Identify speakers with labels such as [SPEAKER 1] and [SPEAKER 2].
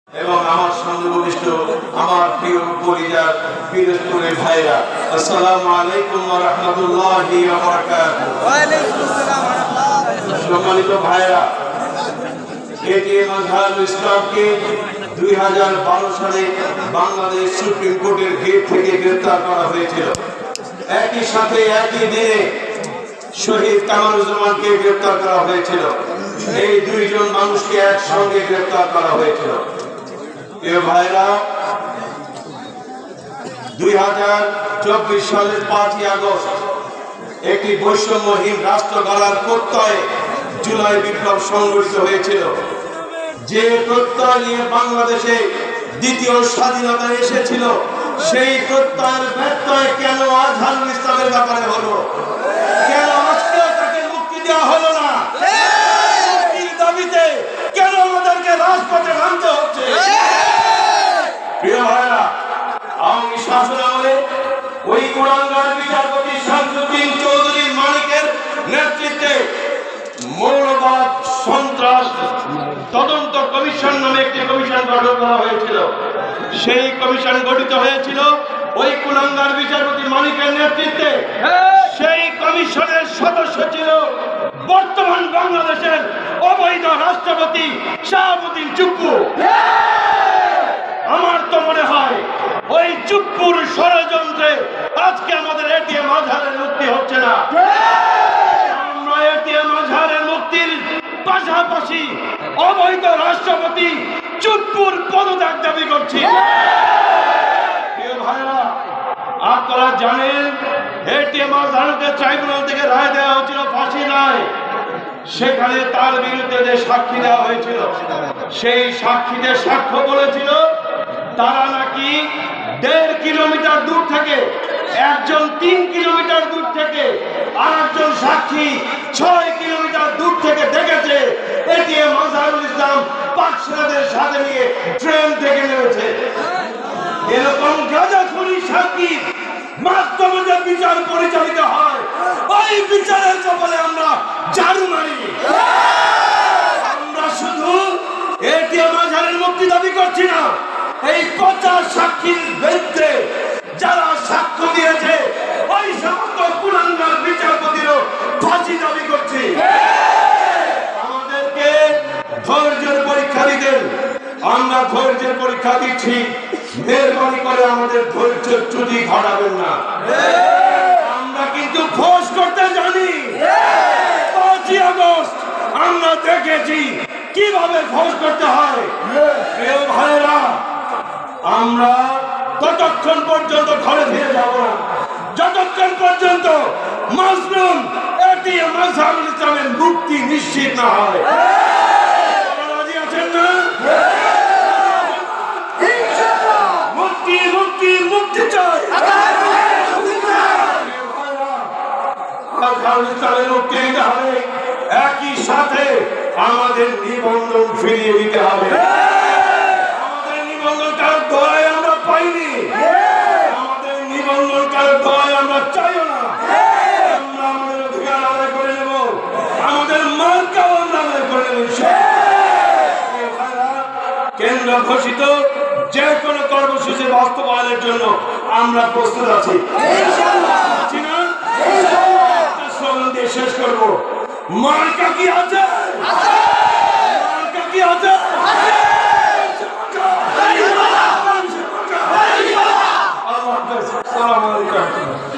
[SPEAKER 1] এবং আমার সঙ্গে উপবিষ্ট আমার প্রিয় পরিবার পিরোজপুরের ভাইরা, আসসালামু আলাইকুম ওয়া রাহমাতুল্লাহি ওয়া বারাকাতুহু। ওয়া আলাইকুম আসসালাম ওয়া রাহমাতুল্লাহ। সম্মানিত ভাইরা, এটিএম আজহারুল ইসলামকে 2012 সালে বাংলাদেশ সুপ্রিম কোর্টের গেট থেকে গ্রেফতার করা হয়েছিল। একই সাথে একই দিনে শহীদ কামারুজ্জামানকে গ্রেফতার করা হয়েছিল। এই দুইজন মানুষকে একসঙ্গে গ্রেফতার করা হয়েছিল। এ ভাইরা, 2024 সালের 5ই আগস্ট একটি বৈষম্যহীন রাষ্ট্র গড়ার প্রত্যয়ে জুলাই বিপ্লব সংগঠিত হয়েছিল। যে প্রত্যয় নিয়ে বাংলাদেশে দ্বিতীয় স্বাধীনতা এসেছিল, সেই প্রত্যয়ের ব্যত্যয় কেন আজহারুল ইসলামের ব্যাপারে হলো? কেন আজকে তাকে মুক্তি দেওয়া হলো না? মুক্তির দাবিতে কেন আমাদেরকে রাজপথে নামতে হচ্ছে? প্রিয় ভাইরা, আওয়ামী শাসন আমলে ওই কুলাঙ্গার বিচারপতি শামসুদ্দিন চৌধুরী মানিকের নেতৃত্বে মৌলবাদ সন্ত্রাস তদন্ত কমিশন নামে একটি কমিশন গঠন করা হয়েছিল। সেই কমিশন গঠিত হয়েছিল ওই কুলাঙ্গার বিচারপতি মানিকের নেতৃত্বে। সেই কমিশনের সদস্য ছিল বর্তমান বাংলাদেশের অবৈধ রাষ্ট্রপতি শাহাবুদ্দিন চুপ্পু। আমার তো মনে হয় ওই চুপ্পুর ষড়যন্ত্রে আজকে আমাদের এটিএম আজহারের মুক্তি হচ্ছে না। আমরা এটিএম আজহারের মুক্তির পাশাপাশি অবৈধ রাষ্ট্রপতি চুপ্পুর পদত্যাগ দাবি করছি। প্রিয় ভাইরা, আপনারা জানেন এটিএম আজহারকে ট্রাইব্যুনাল থেকে রায় দেওয়া হয়েছিল ফাঁসি রায়। সেখানে তার বিরুদ্ধে যে সাক্ষী দেওয়া হয়েছিল, সেই সাক্ষীদের সাক্ষ্য বলেছিল তারা নাকি 1.5 কিলোমিটার দূর থেকে, একজন 3 কিলোমিটার দূর থেকে, আর একজন সাক্ষী 6 কিলোমিটার দূর থেকে দেখেছে এটিএম আজহারুল ইসলাম পাকসেনাদের সাথে নিয়ে ট্রেন থেকে নেমেছে। এরকম গাঁজাখুরি সাক্ষী মাধ্যমে যে বিচার পরিচালিত হয়, ওই বিচারের কপালে আমরা ঝাড়ু মারি। আমরা শুধু এটিএম আজহারের মুক্তি দাবি করছি না, এই 50 সাক্ষীর বিরুদ্ধে যারা সাক্ষ্য দিয়েছে ওই সমস্ত কুলাঙ্গার বিচারপতিরও ফাঁসি দাবি করছি। আমাদেরকে ধৈর্যের পরীক্ষা দিতেন, আমরা ধৈর্যের পরীক্ষা দিচ্ছি। মেহরবানি করে আমাদের ধৈর্য চ্যুতি ঘটাবেন না। আমরা কিন্তু ফোর্স করতে জানি। 5ই আগস্ট আমরা দেখেছি কিভাবে ফোর্স করতে হয়। প্রিয় ভাইরা, আমরা ততক্ষণ পর্যন্ত ঘরে ফিরে যাব না যতক্ষণ পর্যন্ত মাজলুম এটিএম আজহারুল ইসলামের মুক্তি নিশ্চিত না হয়। রাজি আছেন না? মুক্তি মুক্তি মুক্তি চাই। আজহারুল ইসলামের মুক্তি দিতে হবে, একই সাথে আমাদের নিবন্ধন ফিরিয়ে দিতে হবে। আমাদের নিবন্ধন কারোর দোয়ায় আমরা পাইনি, আমাদের নিবন্ধন কারোর দোয়ায় আমরা চাইও না। আমরা আমাদের অধিকার আদায় করে নেব, আমাদের মার্কাও আমরা আদায় করে নেব। কেন্দ্র ঘোষিত যে কোনো কর্মসূচি বাস্তবায়নের জন্য আমরা প্রস্তুত আছি। স্লোগান দিয়ে শেষ করবো, মার্কা কি আছে? মার্কা কি আছে? আল্লাহ হাফেজ। আসসালামু আলাইকুম।